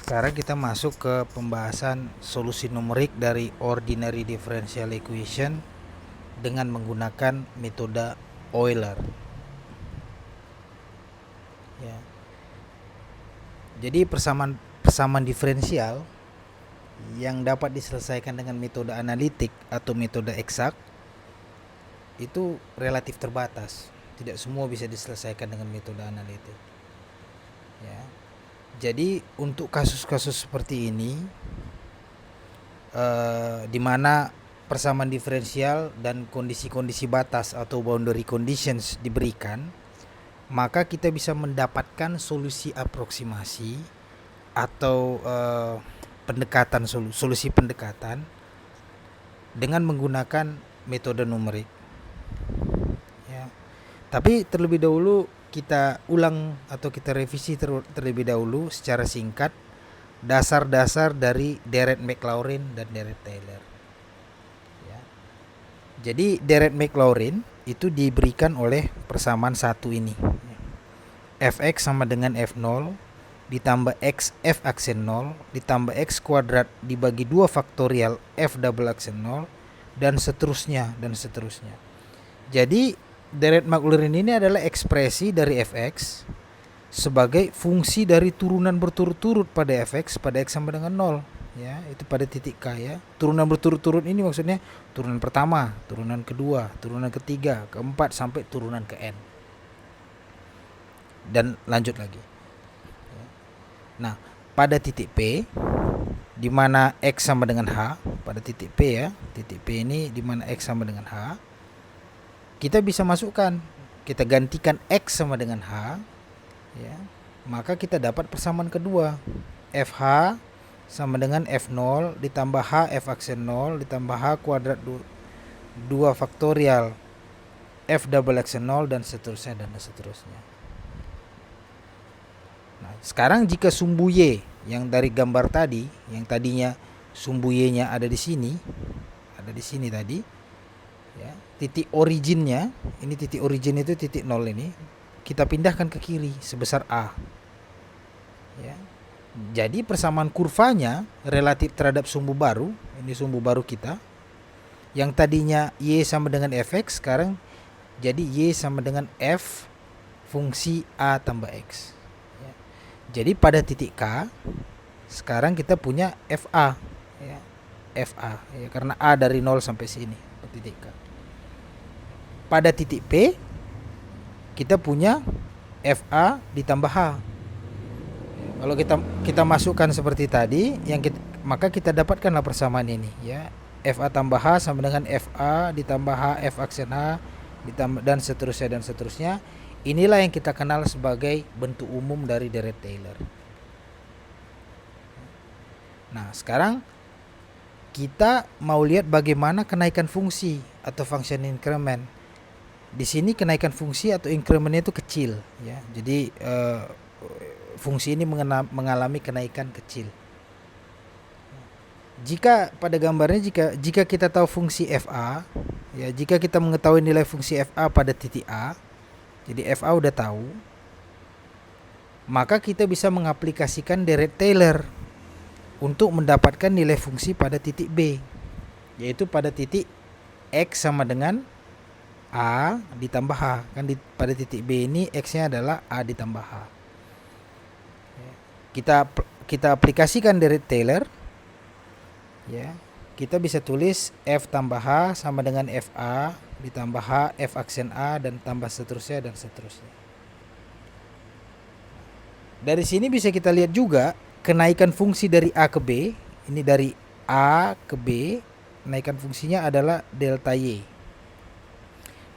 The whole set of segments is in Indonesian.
Sekarang kita masuk ke pembahasan solusi numerik dari ordinary differential equation dengan menggunakan metode Euler. Ya. Jadi persamaan diferensial yang dapat diselesaikan dengan metode analitik atau metode eksak itu relatif terbatas. Tidak semua bisa diselesaikan dengan metode analitik. Ya. Jadi untuk kasus-kasus seperti ini, di mana persamaan diferensial dan kondisi-kondisi batas atau boundary conditions diberikan, maka kita bisa mendapatkan solusi aproksimasi atau solusi pendekatan dengan menggunakan metode numerik. Ya. Tapi terlebih dahulu kita ulang atau kita revisi terlebih dahulu secara singkat dasar-dasar dari Dirac-Maclaurin dan Dirac-Taylor. Ya. Jadi Dirac-Maclaurin itu diberikan oleh persamaan satu ini. Fx sama dengan F0 ditambah x f aksen 0 ditambah x kuadrat dibagi 2 faktorial f double aksen 0 dan seterusnya. Jadi Dirac-Maclaurin ini adalah ekspresi dari fx sebagai fungsi dari turunan berturut-turut pada fx pada x sama dengan 0, ya, itu pada titik k, ya. Turunan berturut-turut ini maksudnya turunan pertama, turunan kedua, turunan ketiga, keempat sampai turunan ke n. Dan lanjut lagi. Nah, pada titik P di mana x sama dengan h, pada titik P, ya, titik P ini di mana x sama dengan h, kita bisa masukkan, kita gantikan x sama dengan h, ya, maka kita dapat persamaan kedua, fh sama dengan f0 ditambah h f aksen 0 ditambah h kuadrat 2 faktorial f double aksen 0 dan seterusnya. Nah, sekarang jika sumbu y yang dari gambar tadi, yang tadinya sumbu y-nya ada di sini tadi, ya, titik originnya, ini titik origin itu titik 0 ini, kita pindahkan ke kiri sebesar a. Ya. Jadi persamaan kurvanya relatif terhadap sumbu baru, ini sumbu baru kita, yang tadinya y sama dengan fx, sekarang jadi y sama dengan f fungsi a tambah x. Jadi pada titik K sekarang kita punya FA, ya, FA, ya, karena A dari 0 sampai sini titik K. Pada titik P kita punya FA ditambah H. Kalau kita masukkan seperti tadi, maka kita dapatkanlah persamaan ini, ya. FA tambah H sama dengan FA ditambah H F aksen H ditambah dan seterusnya. Inilah yang kita kenal sebagai bentuk umum dari Dirac-Taylor. Nah, sekarang kita mau lihat bagaimana kenaikan fungsi atau function increment. Di sini kenaikan fungsi atau incrementnya itu kecil, ya. Jadi fungsi ini mengalami kenaikan kecil. Jika pada gambarnya jika kita tahu fungsi fa, ya, jika kita mengetahui nilai fungsi fa pada titik a, jadi FA udah tahu, maka kita bisa mengaplikasikan Dirac-Taylor untuk mendapatkan nilai fungsi pada titik B, yaitu pada titik X sama dengan A ditambah H. Kan pada titik B ini X-nya adalah A ditambah H. Kita aplikasikan Dirac-Taylor, ya. Kita bisa tulis F tambah H sama dengan FA ditambah H F aksen A dan tambah seterusnya. Dari sini bisa kita lihat juga kenaikan fungsi dari A ke B. Ini dari A ke B, kenaikan fungsinya adalah delta Y.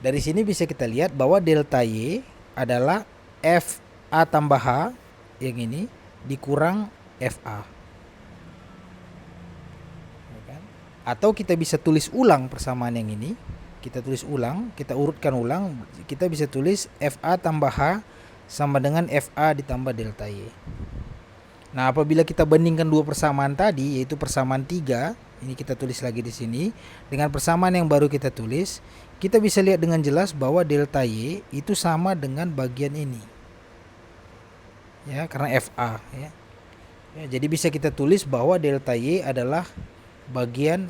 Dari sini bisa kita lihat bahwa delta Y adalah F A tambah H yang ini dikurang FA. Atau kita bisa tulis ulang persamaan yang ini. Kita tulis ulang, kita urutkan ulang, kita bisa tulis FA tambah H sama dengan FA ditambah delta Y. Nah, apabila kita bandingkan dua persamaan tadi, yaitu persamaan 3, ini kita tulis lagi di sini, dengan persamaan yang baru kita tulis, kita bisa lihat dengan jelas bahwa delta Y itu sama dengan bagian ini. Ya, karena FA, ya. Ya, jadi bisa kita tulis bahwa delta Y adalah bagian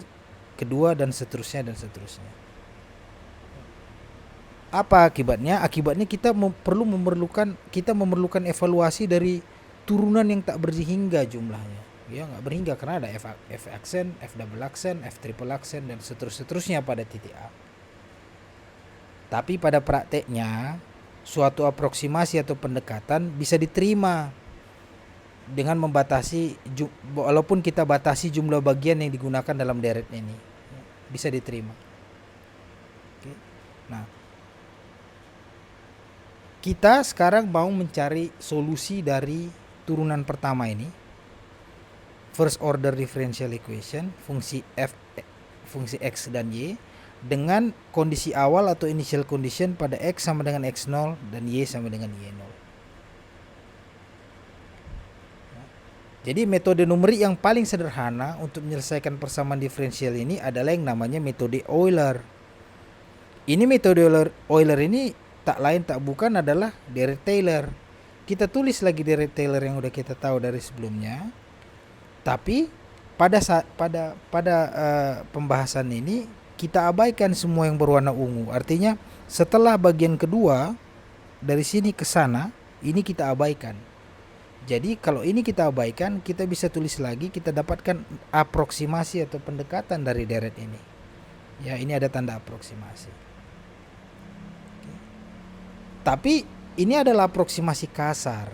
kedua dan seterusnya dan seterusnya. Apa akibatnya? Akibatnya kita memerlukan evaluasi dari turunan yang tak berhingga jumlahnya. Ya, nggak berhingga karena ada F aksen, F double aksen, F triple aksen dan seterusnya pada titik A. Tapi pada prakteknya suatu aproksimasi atau pendekatan bisa diterima dengan membatasi, walaupun kita batasi jumlah bagian yang digunakan dalam deret ini, bisa diterima. Oke. Nah, kita sekarang mau mencari solusi dari turunan pertama ini, first order differential equation, fungsi x dan y, dengan kondisi awal atau initial condition pada x sama dengan x0 dan y sama dengan y0. Jadi metode numerik yang paling sederhana untuk menyelesaikan persamaan diferensial ini adalah yang namanya metode Euler. Ini metode Euler ini tak lain tak bukan adalah deret Taylor. Kita tulis lagi deret Taylor yang udah kita tahu dari sebelumnya. Tapi pada pembahasan ini kita abaikan semua yang berwarna ungu. Artinya setelah bagian kedua dari sini ke sana, ini kita abaikan. Jadi kalau ini kita abaikan, kita bisa tulis lagi, kita dapatkan aproksimasi atau pendekatan dari deret ini. Ya, ini ada tanda aproksimasi. Oke. Tapi ini adalah aproksimasi kasar.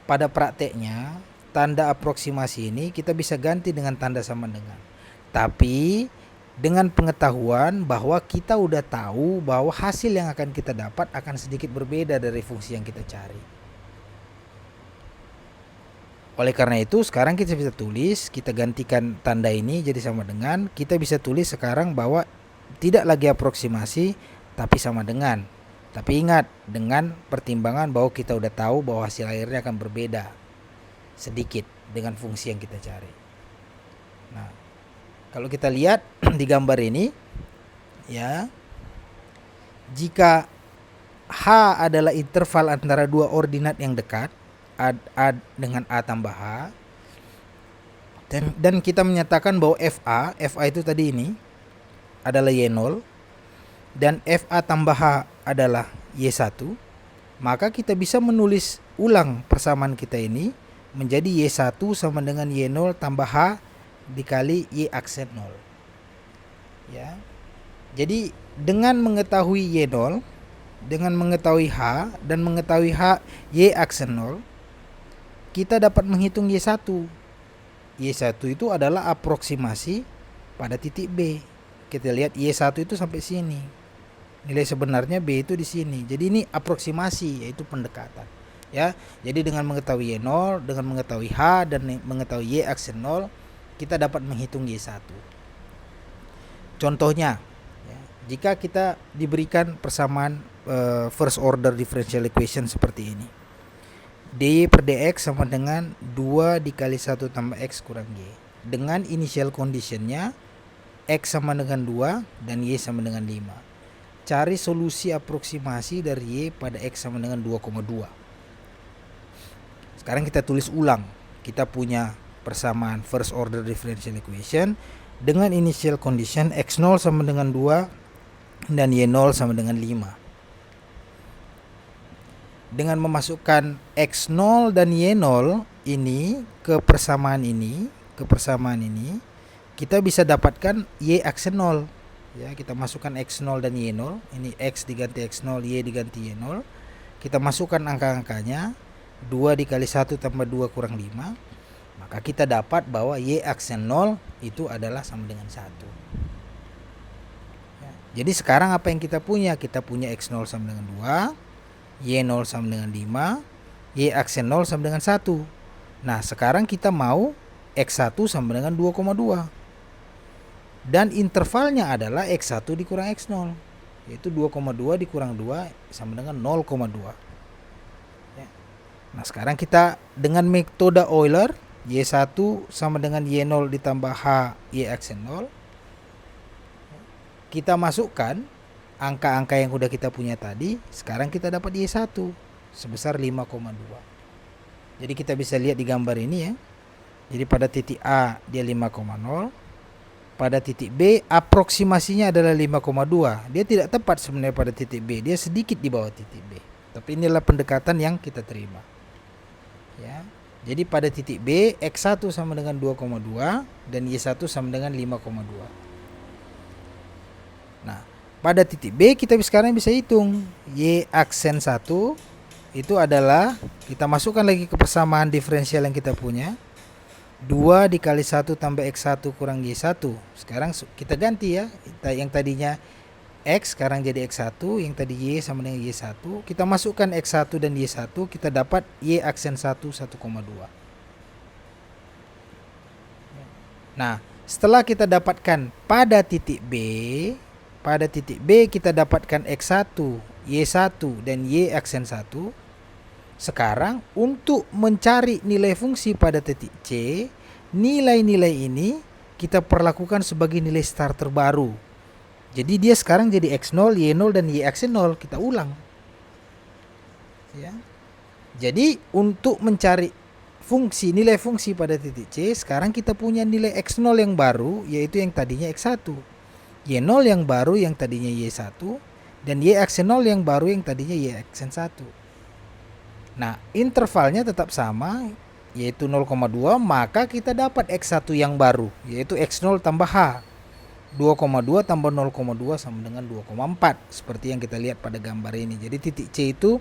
Pada prakteknya, tanda aproksimasi ini kita bisa ganti dengan tanda sama dengan. Tapi dengan pengetahuan bahwa kita udah tahu bahwa hasil yang akan kita dapat akan sedikit berbeda dari fungsi yang kita cari. Oleh karena itu sekarang kita bisa tulis, kita gantikan tanda ini jadi sama dengan, kita bisa tulis sekarang bahwa tidak lagi aproksimasi tapi sama dengan. Tapi ingat, dengan pertimbangan bahwa kita udah tahu bahwa hasil akhirnya akan berbeda sedikit dengan fungsi yang kita cari. Nah, kalau kita lihat di gambar ini, ya, jika H adalah interval antara dua ordinat yang dekat, A dengan A tambah H, dan kita menyatakan bahwa FA itu tadi ini adalah Y0 dan FA tambah H adalah Y1, maka kita bisa menulis ulang persamaan kita ini menjadi Y1 sama dengan Y0 tambah H dikali Y aksen 0. Ya. Jadi dengan mengetahui Y0, dengan mengetahui H dan mengetahui H Y aksen 0, kita dapat menghitung Y1. Y1 itu adalah aproksimasi pada titik B. Kita lihat Y1 itu sampai sini. Nilai sebenarnya B itu di sini. Jadi ini aproksimasi, yaitu pendekatan. Ya, jadi dengan mengetahui Y0, dengan mengetahui H dan mengetahui Y aksen 0, kita dapat menghitung Y1. Contohnya, ya, jika kita diberikan persamaan first order differential equation seperti ini. dy per dx sama dengan 2 dikali 1 tambah x kurang y. Dengan initial conditionnya x sama dengan 2 dan y sama dengan 5. Cari solusi aproksimasi dari y pada x sama dengan 2,2. Sekarang kita tulis ulang. Kita punya persamaan first order differential equation dengan initial condition x0 sama dengan 2 dan y0 sama dengan 5. Dengan memasukkan X0 dan Y0 ini ke persamaan ini, kita bisa dapatkan Y aksen 0. Ya, kita masukkan X0 dan Y0, ini X diganti X0, Y diganti Y0. Kita masukkan angka-angkanya, 2 dikali 1 tambah 2 kurang 5. Maka kita dapat bahwa Y aksen 0 itu adalah sama dengan 1. Ya, jadi sekarang apa yang kita punya? Kita punya X0 sama dengan 2. Y0 sama dengan 5, Y aksen 0 sama dengan 1. Nah, sekarang kita mau X1 sama dengan 2,2. Dan intervalnya adalah X1 dikurang X0, yaitu 2,2 dikurang 2 sama dengan 0,2. Ya. Nah, sekarang kita dengan metode Euler, Y1 sama dengan Y0 ditambah H Y aksen 0. Kita masukkan angka-angka yang udah kita punya tadi, sekarang kita dapat Y1 sebesar 5,2. Jadi kita bisa lihat di gambar ini ya. Jadi pada titik A dia 5,0, pada titik B aproksimasinya adalah 5,2. Dia tidak tepat sebenarnya pada titik B, dia sedikit di bawah titik B. Tapi inilah pendekatan yang kita terima. Ya. Jadi pada titik B X1 sama dengan 2,2 dan Y1 sama dengan 5,2. Nah, pada titik B kita sekarang bisa hitung Y aksen 1 itu adalah, kita masukkan lagi ke persamaan diferensial yang kita punya, 2 dikali 1 tambah X1 kurang Y1. Sekarang kita ganti ya, yang tadinya X sekarang jadi X1, yang tadi Y sama dengan Y1. Kita masukkan X1 dan Y1, kita dapat Y aksen 1 1,2. Nah, setelah kita dapatkan pada titik B kita dapatkan X1, Y1 dan Y aksen 1. Sekarang untuk mencari nilai fungsi pada titik C, nilai-nilai ini kita perlakukan sebagai nilai starter baru. Jadi dia sekarang jadi X0, Y0 dan Y aksen 0. Kita ulang. Ya. Jadi untuk mencari nilai fungsi pada titik C, sekarang kita punya nilai X0 yang baru, yaitu yang tadinya X1. Y0 yang baru yang tadinya Y1 dan Y aksen 0 yang baru yang tadinya Y aksen 1. Nah, intervalnya tetap sama, yaitu 0,2, maka kita dapat X1 yang baru, yaitu X0 tambah H. 2,2 tambah 0,2 sama dengan 2,4, seperti yang kita lihat pada gambar ini. Jadi titik C itu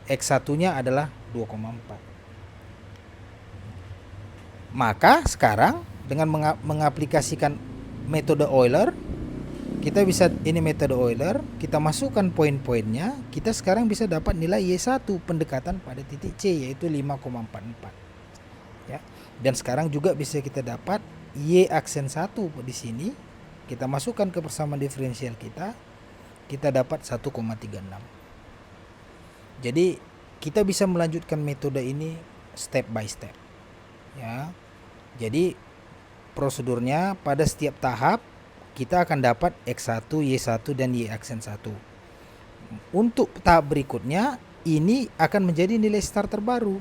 X1-nya adalah 2,4. Maka sekarang dengan mengaplikasikan metode Euler, kita bisa, ini metode Euler, kita masukkan poin-poinnya, kita sekarang bisa dapat nilai Y1 pendekatan pada titik C, yaitu 5,44. Ya. Dan sekarang juga bisa kita dapat Y aksen 1 di sini, kita masukkan ke persamaan diferensial kita dapat 1,36. Jadi kita bisa melanjutkan metode ini step by step. Ya. Jadi prosedurnya pada setiap tahap kita akan dapat X1, Y1 dan Y aksen 1. Untuk tahap berikutnya ini akan menjadi nilai starter baru.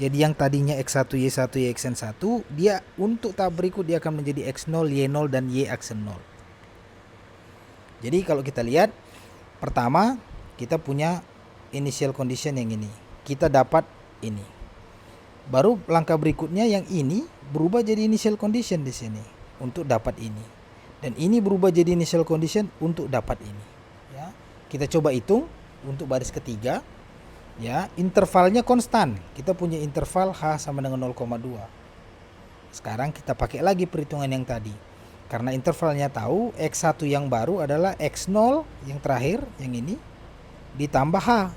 Jadi yang tadinya X1, Y1, Y aksen 1, dia untuk tahap berikut dia akan menjadi X0, Y0 dan Y aksen 0. Jadi kalau kita lihat, pertama kita punya initial condition yang ini. Kita dapat ini. Baru langkah berikutnya yang ini berubah jadi initial condition di sini untuk dapat ini. Dan ini berubah jadi initial condition untuk dapat ini. Ya, kita coba hitung untuk baris ketiga. Ya, intervalnya konstan. Kita punya interval H sama dengan 0,2. Sekarang kita pakai lagi perhitungan yang tadi. Karena intervalnya tahu, X1 yang baru adalah X0 yang terakhir, yang ini, ditambah H.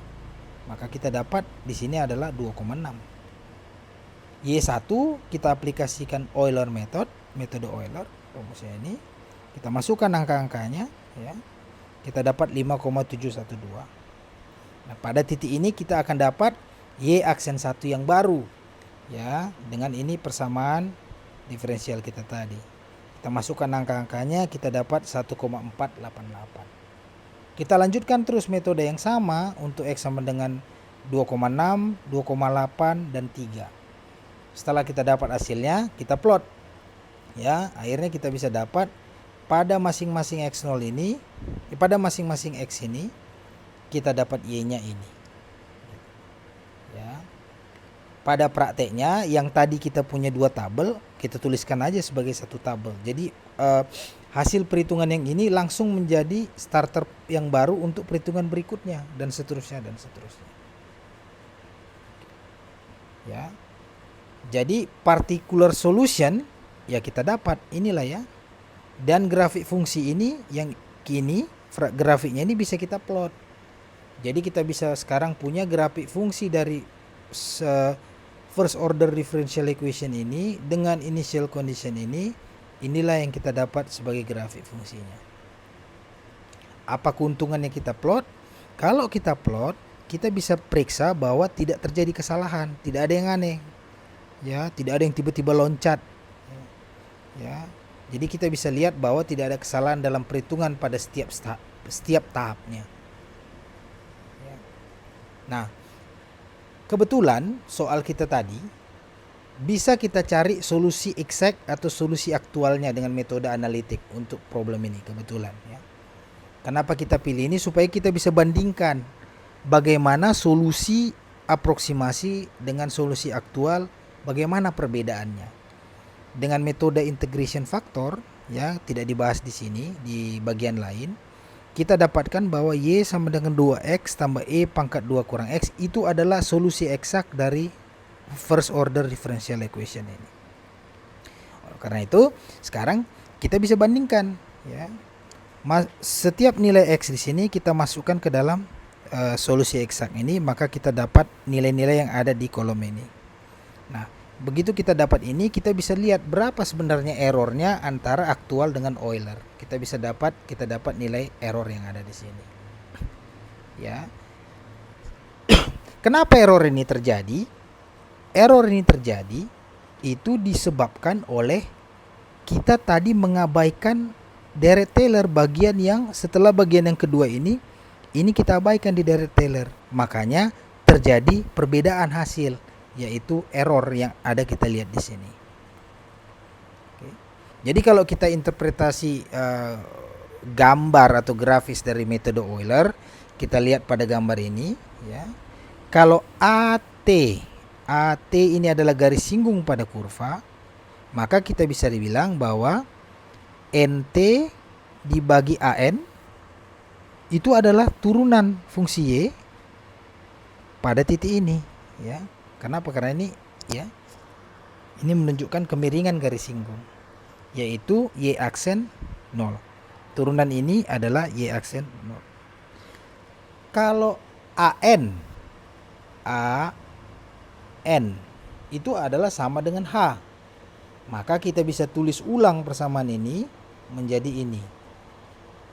Maka kita dapat di sini adalah 2,6. Y1 kita aplikasikan Euler metode Euler, rumusnya ini. Kita masukkan angka-angkanya, ya. Kita dapat 5,712. Nah, pada titik ini kita akan dapat Y aksen 1 yang baru, ya, dengan ini persamaan diferensial kita tadi. Kita masukkan angka-angkanya, kita dapat 1,488. Kita lanjutkan terus metode yang sama untuk X sama dengan 2,6, 2,8 dan 3. Setelah kita dapat hasilnya, kita plot. Ya, akhirnya kita bisa dapat pada masing-masing X0 ini, pada masing-masing X ini kita dapat Y-nya ini. Ya. Pada prakteknya yang tadi kita punya 2 tabel, kita tuliskan aja sebagai satu tabel. Jadi hasil perhitungan yang ini langsung menjadi starter yang baru untuk perhitungan berikutnya dan seterusnya dan seterusnya. Ya. Jadi particular solution ya kita dapat inilah ya. Dan grafik fungsi ini yang kini grafiknya ini bisa kita plot. Jadi kita bisa sekarang punya grafik fungsi dari first order differential equation ini dengan initial condition ini. Inilah yang kita dapat sebagai grafik fungsinya. Apa keuntungan yang kita plot? Kalau kita plot, kita bisa periksa bahwa tidak terjadi kesalahan, tidak ada yang aneh. Ya, tidak ada yang tiba-tiba loncat. Ya. Jadi kita bisa lihat bahwa tidak ada kesalahan dalam perhitungan pada setiap tahapnya. Ya. Nah, Kebetulan soal kita tadi bisa kita cari solusi exact atau solusi aktualnya dengan metode analitik untuk problem ini kebetulan ya. Kenapa kita pilih ini? Supaya kita bisa bandingkan bagaimana solusi aproksimasi dengan solusi aktual, bagaimana perbedaannya. Dengan metode integration factor ya, tidak dibahas di sini, di bagian lain, kita dapatkan bahwa Y sama dengan 2X tambah E pangkat 2 kurang X itu adalah solusi eksak dari first order differential equation ini. Karena itu sekarang kita bisa bandingkan ya. Setiap nilai X di sini kita masukkan ke dalam solusi eksak ini, maka kita dapat nilai-nilai yang ada di kolom ini. Nah, begitu kita dapat ini, kita bisa lihat berapa sebenarnya errornya antara aktual dengan Euler. Kita dapat nilai error yang ada di sini. Ya. Kenapa error ini terjadi? Error ini terjadi itu disebabkan oleh kita tadi mengabaikan deret Taylor bagian yang setelah bagian yang kedua ini kita abaikan di deret Taylor. Makanya terjadi perbedaan hasil, yaitu error yang ada kita lihat di sini. Oke. Jadi kalau kita interpretasi gambar atau grafis dari metode Euler, kita lihat pada gambar ini ya. Kalau AT ini adalah garis singgung pada kurva, maka kita bisa dibilang bahwa NT dibagi AN itu adalah turunan fungsi Y pada titik ini ya. Kenapa? Karena ini ya, ini menunjukkan kemiringan garis singgung, yaitu Y aksen 0. Turunan ini adalah Y aksen 0. Kalau AN itu adalah sama dengan H, maka kita bisa tulis ulang persamaan ini menjadi ini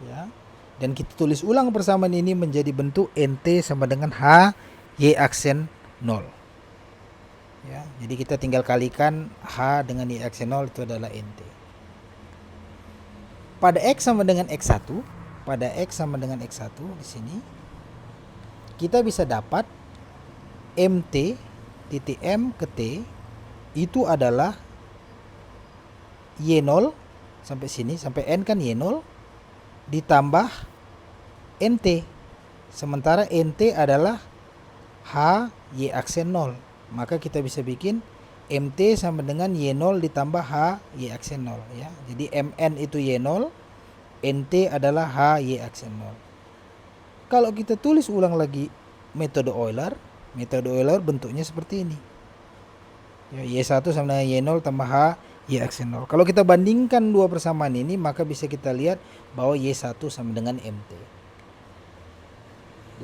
ya. Dan kita tulis ulang persamaan ini menjadi bentuk NT sama dengan H Y aksen 0 ya. Jadi kita tinggal kalikan H dengan Y aksen 0, itu adalah NT. Pada X sama dengan X1, di sini kita bisa dapat MT titik M ke T itu adalah Y0 sampai sini, sampai N kan Y0 ditambah NT. Sementara NT adalah H Y aksen 0. Maka kita bisa bikin MT sama dengan Y0 ditambah H Y aksen 0 ya. Jadi MN itu Y0, NT adalah H Y aksen 0. Kalau kita tulis ulang lagi metode Euler bentuknya seperti ini. Ya, Y1 sama dengan Y0 tambah H Y aksen 0. Kalau kita bandingkan dua persamaan ini, maka bisa kita lihat bahwa Y1 sama dengan MT.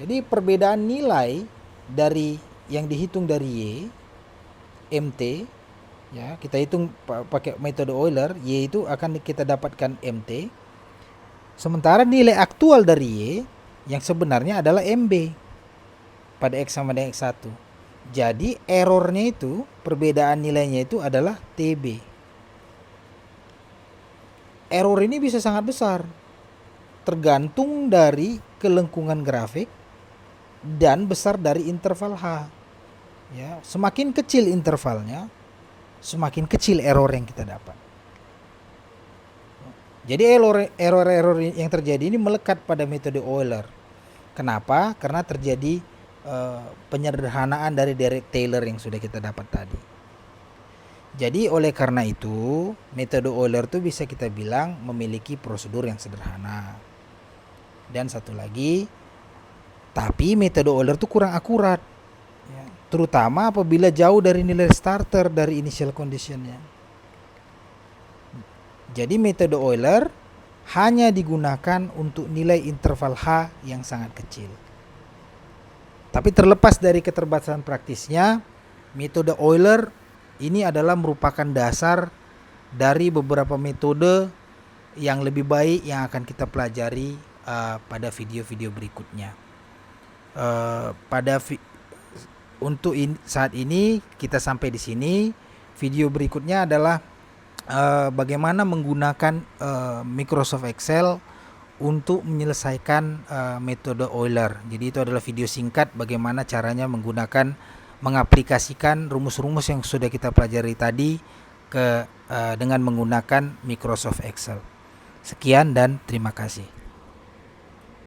Jadi perbedaan nilai dari yang dihitung dari Y, MT, ya, kita hitung pakai metode Euler, Y itu akan kita dapatkan MT. Sementara nilai aktual dari Y yang sebenarnya adalah MB pada X sama dengan X1. Jadi errornya itu, perbedaan nilainya itu adalah TB. Error ini bisa sangat besar, tergantung dari kelengkungan grafik dan besar dari interval H. Ya, semakin kecil intervalnya, semakin kecil error yang kita dapat. Jadi error yang terjadi ini melekat pada metode Euler. Kenapa? Karena terjadi penyederhanaan dari deret Taylor yang sudah kita dapat tadi. Jadi oleh karena itu metode Euler itu bisa kita bilang memiliki prosedur yang sederhana. Dan satu lagi, tapi metode Euler itu kurang akurat ya, terutama apabila jauh dari nilai starter dari initial conditionnya. Jadi metode Euler hanya digunakan untuk nilai interval H yang sangat kecil. Tapi terlepas dari keterbatasan praktisnya, metode Euler ini adalah merupakan dasar dari beberapa metode yang lebih baik yang akan kita pelajari pada video-video berikutnya. Saat ini kita sampai di sini. Video berikutnya adalah bagaimana menggunakan Microsoft Excel untuk menyelesaikan metode Euler. Jadi itu adalah video singkat bagaimana caranya menggunakan mengaplikasikan rumus-rumus yang sudah kita pelajari tadi dengan menggunakan Microsoft Excel. Sekian dan terima kasih.